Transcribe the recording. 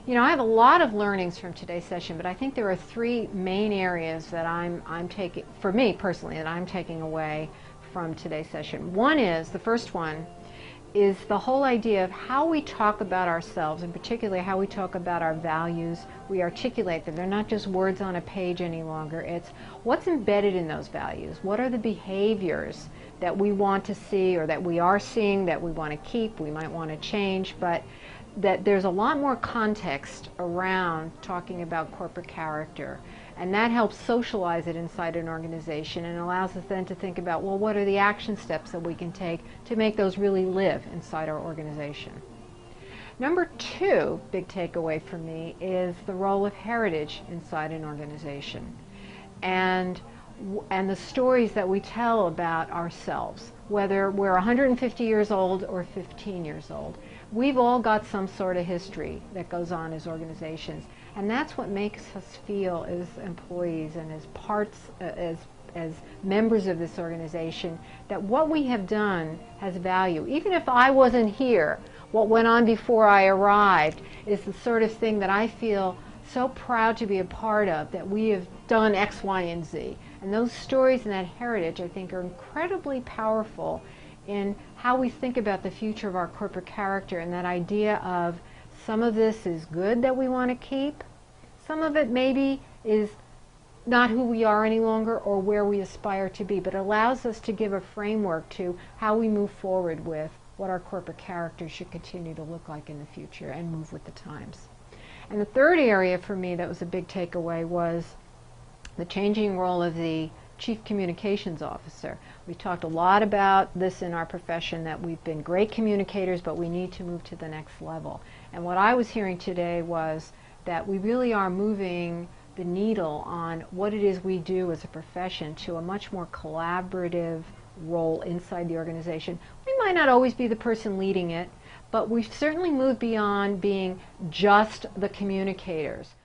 You know, I have a lot of learnings from today's session, but I think there are three main areas that I'm taking, for me personally, that I'm taking away from today's session. One is, the first one, is the whole idea of how we talk about ourselves, and particularly how we talk about our values. We articulate them. They're not just words on a page any longer. It's what's embedded in those values. What are the behaviors that we want to see, or that we are seeing, that we want to keep, we might want to change, but that there's a lot more context around talking about corporate character, and that helps socialize it inside an organization and allows us then to think about, well, what are the action steps that we can take to make those really live inside our organization. Number two big takeaway for me is the role of heritage inside an organization, and the stories that we tell about ourselves, whether we're 150 years old or 15 years old. We've all got some sort of history that goes on as organizations, and that's what makes us feel as employees and as parts, as members of this organization, that what we have done has value. Even if I wasn't here, what went on before I arrived is the sort of thing that I feel so proud to be a part of, that we have done X, Y, and Z. And those stories and that heritage, I think, are incredibly powerful in how we think about the future of our corporate character, and that idea of some of this is good that we want to keep, some of it maybe is not who we are any longer or where we aspire to be, but allows us to give a framework to how we move forward with what our corporate character should continue to look like in the future and move with the times. And the third area for me that was a big takeaway was the changing role of the Chief Communications Officer. We talked a lot about this in our profession, that we've been great communicators, but we need to move to the next level. And what I was hearing today was that we really are moving the needle on what it is we do as a profession to a much more collaborative role inside the organization. We might not always be the person leading it, but we've certainly moved beyond being just the communicators.